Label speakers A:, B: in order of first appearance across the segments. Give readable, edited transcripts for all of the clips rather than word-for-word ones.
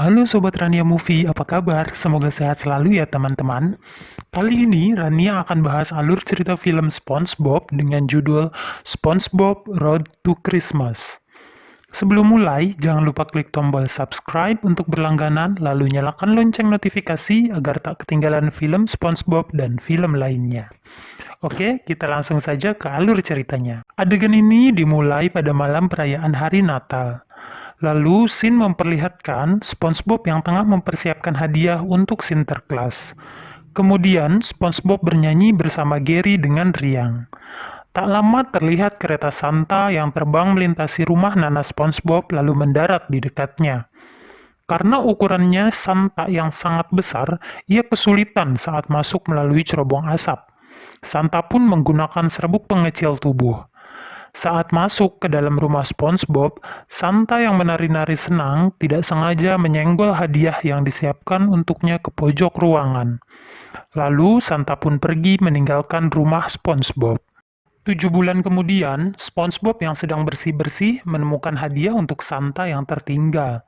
A: Halo Sobat Rania Movie, apa kabar? Semoga sehat selalu ya teman-teman. Kali ini Rania akan bahas alur cerita film SpongeBob dengan judul SpongeBob Road to Christmas. Sebelum mulai, jangan lupa klik tombol subscribe untuk berlangganan, lalu nyalakan lonceng notifikasi agar tak ketinggalan film SpongeBob dan film lainnya. Oke, kita langsung saja ke alur ceritanya. Adegan ini dimulai pada malam perayaan hari Natal. Lalu, scene memperlihatkan SpongeBob yang tengah mempersiapkan hadiah untuk Sinterklas. Kemudian, SpongeBob bernyanyi bersama Gary dengan riang. Tak lama terlihat kereta Santa yang terbang melintasi rumah Nana SpongeBob lalu mendarat di dekatnya. Karena ukurannya Santa yang sangat besar, ia kesulitan saat masuk melalui cerobong asap. Santa pun menggunakan serbuk pengecil tubuh. Saat masuk ke dalam rumah SpongeBob, Santa yang menari-nari senang tidak sengaja menyenggol hadiah yang disiapkan untuknya ke pojok ruangan. Lalu Santa pun pergi meninggalkan rumah SpongeBob. 7 bulan kemudian, SpongeBob yang sedang bersih-bersih menemukan hadiah untuk Santa yang tertinggal.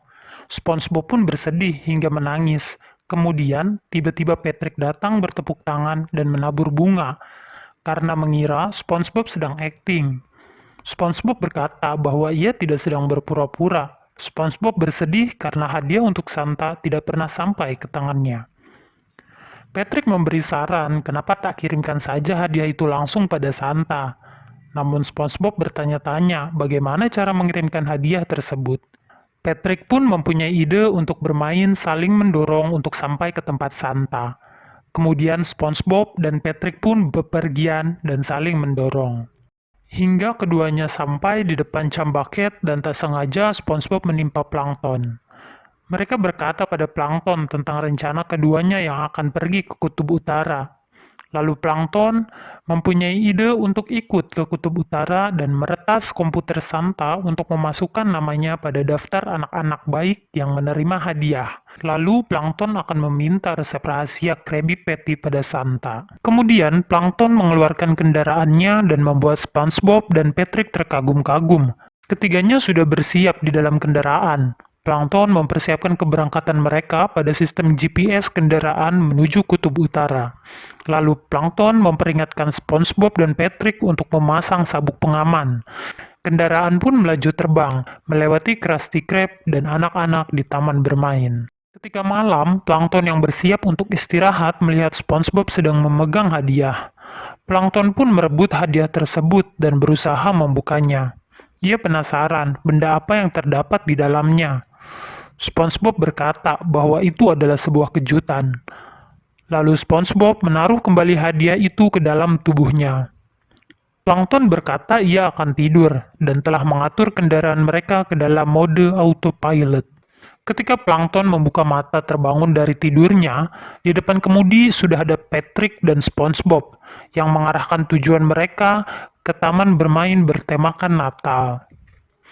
A: SpongeBob pun bersedih hingga menangis. Kemudian, tiba-tiba Patrick datang bertepuk tangan dan menabur bunga, karena mengira SpongeBob sedang akting. SpongeBob berkata bahwa ia tidak sedang berpura-pura. SpongeBob bersedih karena hadiah untuk Santa tidak pernah sampai ke tangannya. Patrick memberi saran kenapa tak kirimkan saja hadiah itu langsung pada Santa. Namun SpongeBob bertanya-tanya bagaimana cara mengirimkan hadiah tersebut. Patrick pun mempunyai ide untuk bermain saling mendorong untuk sampai ke tempat Santa. Kemudian SpongeBob dan Patrick pun bepergian dan saling mendorong. Hingga keduanya sampai di depan Chumbucket dan tak sengaja SpongeBob menimpa Plankton. Mereka berkata pada Plankton tentang rencana keduanya yang akan pergi ke Kutub Utara. Lalu Plankton mempunyai ide untuk ikut ke Kutub Utara dan meretas komputer Santa untuk memasukkan namanya pada daftar anak-anak baik yang menerima hadiah. Lalu Plankton akan meminta resep rahasia Krabby Patty pada Santa. Kemudian Plankton mengeluarkan kendaraannya dan membuat SpongeBob dan Patrick terkagum-kagum. Ketiganya sudah bersiap di dalam kendaraan. Plankton mempersiapkan keberangkatan mereka pada sistem GPS kendaraan menuju Kutub Utara. Lalu Plankton memperingatkan SpongeBob dan Patrick untuk memasang sabuk pengaman. Kendaraan pun melaju terbang, melewati Krusty Krab dan anak-anak di taman bermain. Ketika malam, Plankton yang bersiap untuk istirahat melihat SpongeBob sedang memegang hadiah. Plankton pun merebut hadiah tersebut dan berusaha membukanya. Ia penasaran benda apa yang terdapat di dalamnya. SpongeBob berkata bahwa itu adalah sebuah kejutan. Lalu SpongeBob menaruh kembali hadiah itu ke dalam tubuhnya. Plankton berkata ia akan tidur dan telah mengatur kendaraan mereka ke dalam mode autopilot. Ketika Plankton membuka mata terbangun dari tidurnya, di depan kemudi sudah ada Patrick dan SpongeBob yang mengarahkan tujuan mereka ke taman bermain bertemakan Natal.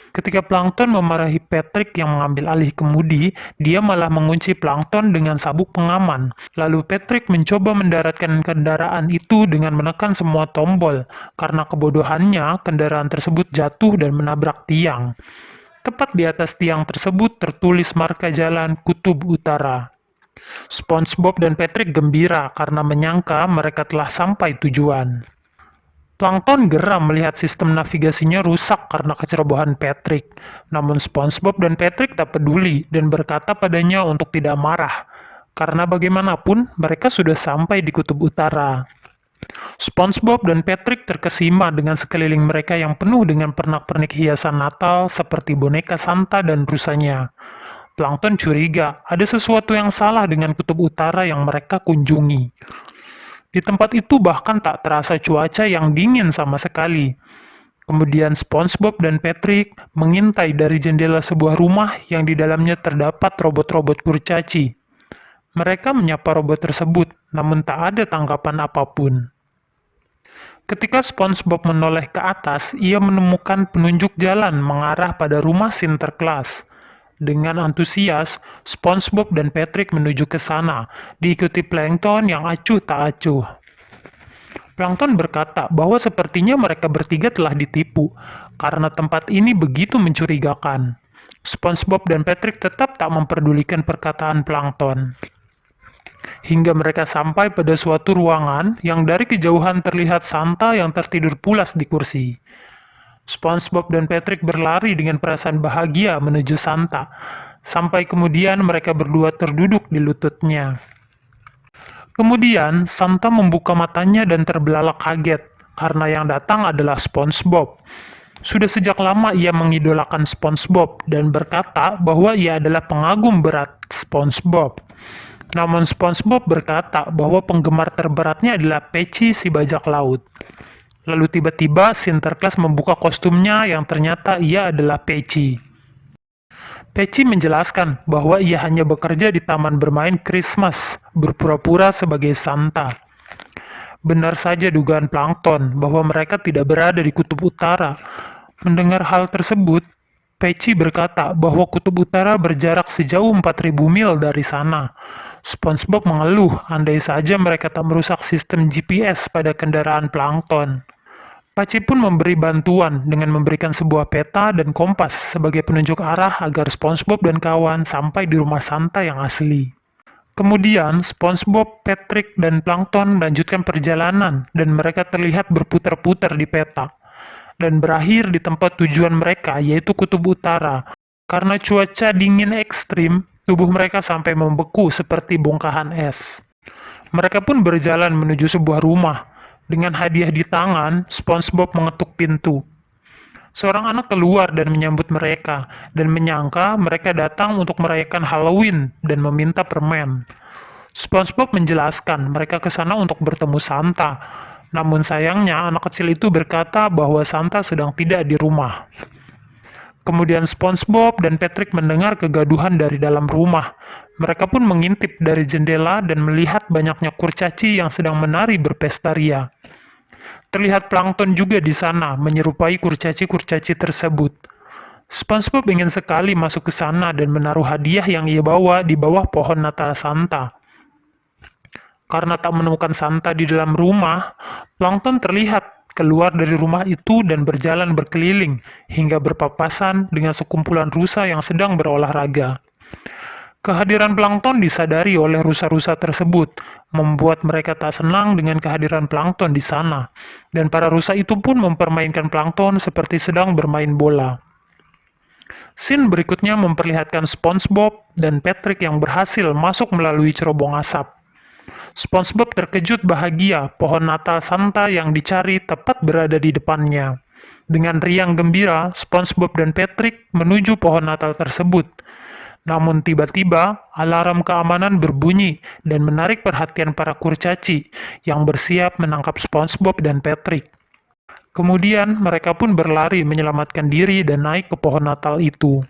A: Ketika Plankton memarahi Patrick yang mengambil alih kemudi, dia malah mengunci Plankton dengan sabuk pengaman. Lalu Patrick mencoba mendaratkan kendaraan itu dengan menekan semua tombol. Karena kebodohannya, kendaraan tersebut jatuh dan menabrak tiang. Tepat di atas tiang tersebut tertulis marka jalan Kutub Utara. SpongeBob dan Patrick gembira karena menyangka mereka telah sampai tujuan. Plankton geram melihat sistem navigasinya rusak karena kecerobohan Patrick. Namun SpongeBob dan Patrick tak peduli dan berkata padanya untuk tidak marah, karena bagaimanapun mereka sudah sampai di Kutub Utara. SpongeBob dan Patrick terkesima dengan sekeliling mereka yang penuh dengan pernak-pernik hiasan Natal seperti boneka Santa dan rusanya. Plankton curiga ada sesuatu yang salah dengan Kutub Utara yang mereka kunjungi. Di tempat itu bahkan tak terasa cuaca yang dingin sama sekali. Kemudian SpongeBob dan Patrick mengintai dari jendela sebuah rumah yang di dalamnya terdapat robot-robot kurcaci. Mereka menyapa robot tersebut, namun tak ada tanggapan apapun. Ketika SpongeBob menoleh ke atas, ia menemukan penunjuk jalan mengarah pada rumah Sinterklas. Dengan antusias, SpongeBob dan Patrick menuju ke sana, diikuti Plankton yang acuh tak acuh. Plankton berkata bahwa sepertinya mereka bertiga telah ditipu, karena tempat ini begitu mencurigakan. SpongeBob dan Patrick tetap tak memperdulikan perkataan plankton. Hingga mereka sampai pada suatu ruangan yang dari kejauhan terlihat Santa yang tertidur pulas di kursi. SpongeBob dan Patrick berlari dengan perasaan bahagia menuju Santa, sampai kemudian mereka berdua terduduk di lututnya. Kemudian Santa membuka matanya dan terbelalak kaget, karena yang datang adalah SpongeBob. Sudah sejak lama ia mengidolakan SpongeBob dan berkata bahwa ia adalah pengagum berat SpongeBob. Namun SpongeBob berkata bahwa penggemar terberatnya adalah Peci si bajak laut. Lalu tiba-tiba Sinterklas membuka kostumnya yang ternyata ia adalah Peci. Peci menjelaskan bahwa ia hanya bekerja di taman bermain Christmas, berpura-pura sebagai Santa. Benar saja dugaan plankton bahwa mereka tidak berada di kutub utara. Mendengar hal tersebut, Peci berkata bahwa kutub utara berjarak sejauh 4.000 mil dari sana. SpongeBob mengeluh andai saja mereka tak merusak sistem GPS pada kendaraan plankton. Paci pun memberi bantuan dengan memberikan sebuah peta dan kompas sebagai penunjuk arah agar SpongeBob dan kawan sampai di rumah Santa yang asli. Kemudian, SpongeBob, Patrick, dan Plankton melanjutkan perjalanan dan mereka terlihat berputar-putar di peta dan berakhir di tempat tujuan mereka yaitu Kutub Utara. Karena cuaca dingin ekstrim, tubuh mereka sampai membeku seperti bongkahan es. Mereka pun berjalan menuju sebuah rumah. Dengan hadiah di tangan, SpongeBob mengetuk pintu. Seorang anak keluar dan menyambut mereka, dan menyangka mereka datang untuk merayakan Halloween dan meminta permen. SpongeBob menjelaskan mereka ke sana untuk bertemu Santa. Namun sayangnya anak kecil itu berkata bahwa Santa sedang tidak di rumah. Kemudian SpongeBob dan Patrick mendengar kegaduhan dari dalam rumah. Mereka pun mengintip dari jendela dan melihat banyaknya kurcaci yang sedang menari berpesta ria. Terlihat plankton juga di sana, menyerupai kurcaci-kurcaci tersebut. SpongeBob ingin sekali masuk ke sana dan menaruh hadiah yang ia bawa di bawah pohon Natal Santa. Karena tak menemukan Santa di dalam rumah, plankton terlihat keluar dari rumah itu dan berjalan berkeliling hingga berpapasan dengan sekumpulan rusa yang sedang berolahraga. Kehadiran plankton disadari oleh rusa-rusa tersebut, membuat mereka tak senang dengan kehadiran plankton di sana, dan para rusa itu pun mempermainkan plankton seperti sedang bermain bola. Scene berikutnya memperlihatkan SpongeBob dan Patrick yang berhasil masuk melalui cerobong asap. SpongeBob terkejut bahagia pohon Natal Santa yang dicari tepat berada di depannya. Dengan riang gembira, SpongeBob dan Patrick menuju pohon Natal tersebut. Namun tiba-tiba, alarm keamanan berbunyi dan menarik perhatian para kurcaci yang bersiap menangkap SpongeBob dan Patrick. Kemudian, mereka pun berlari menyelamatkan diri dan naik ke pohon Natal itu.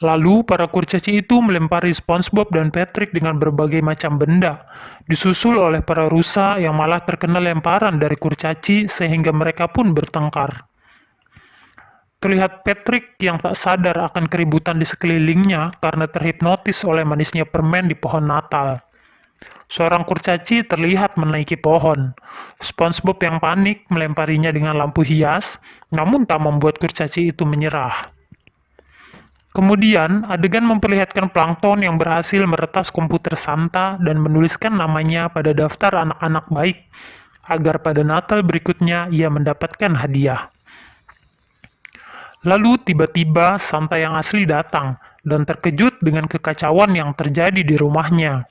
A: Lalu, para kurcaci itu melempari SpongeBob dan Patrick dengan berbagai macam benda, disusul oleh para rusa yang malah terkena lemparan dari kurcaci sehingga mereka pun bertengkar. Terlihat Patrick yang tak sadar akan keributan di sekelilingnya karena terhipnotis oleh manisnya permen di pohon Natal. Seorang kurcaci terlihat menaiki pohon. SpongeBob yang panik melemparinya dengan lampu hias, namun tak membuat kurcaci itu menyerah. Kemudian, adegan memperlihatkan plankton yang berhasil meretas komputer Santa dan menuliskan namanya pada daftar anak-anak baik, agar pada Natal berikutnya ia mendapatkan hadiah. Lalu tiba-tiba Santa yang asli datang dan terkejut dengan kekacauan yang terjadi di rumahnya.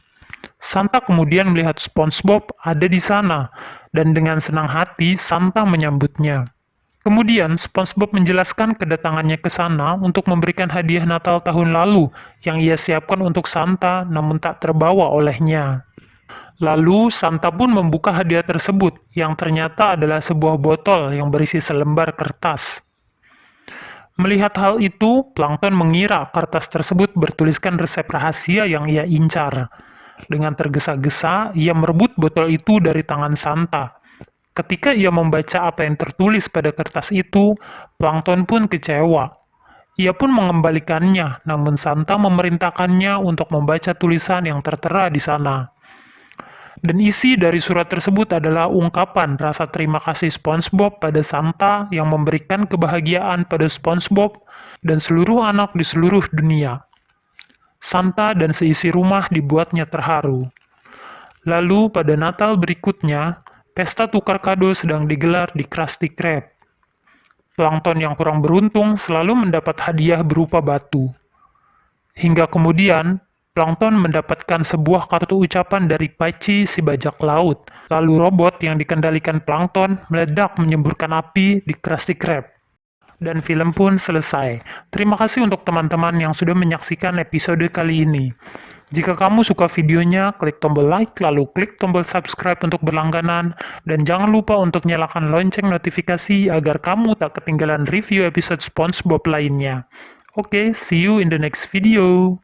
A: Santa kemudian melihat SpongeBob ada di sana dan dengan senang hati Santa menyambutnya. Kemudian SpongeBob menjelaskan kedatangannya ke sana untuk memberikan hadiah Natal tahun lalu yang ia siapkan untuk Santa namun tak terbawa olehnya. Lalu Santa pun membuka hadiah tersebut yang ternyata adalah sebuah botol yang berisi selembar kertas. Melihat hal itu, Plankton mengira kertas tersebut bertuliskan resep rahasia yang ia incar. Dengan tergesa-gesa, ia merebut botol itu dari tangan Santa. Ketika ia membaca apa yang tertulis pada kertas itu, Plankton pun kecewa. Ia pun mengembalikannya, namun Santa memerintahkannya untuk membaca tulisan yang tertera di sana. Dan isi dari surat tersebut adalah ungkapan rasa terima kasih SpongeBob pada Santa yang memberikan kebahagiaan pada SpongeBob dan seluruh anak di seluruh dunia. Santa dan seisi rumah dibuatnya terharu. Lalu pada Natal berikutnya, pesta tukar kado sedang digelar di Krusty Krab. Plankton yang kurang beruntung selalu mendapat hadiah berupa batu. Hingga kemudian, Plankton mendapatkan sebuah kartu ucapan dari Paci si bajak laut. Lalu robot yang dikendalikan Plankton meledak menyemburkan api di Krusty Krab. Dan film pun selesai. Terima kasih untuk teman-teman yang sudah menyaksikan episode kali ini. Jika kamu suka videonya, klik tombol like, lalu klik tombol subscribe untuk berlangganan, dan jangan lupa untuk nyalakan lonceng notifikasi agar kamu tak ketinggalan review episode SpongeBob lainnya. Oke, see you in the next video.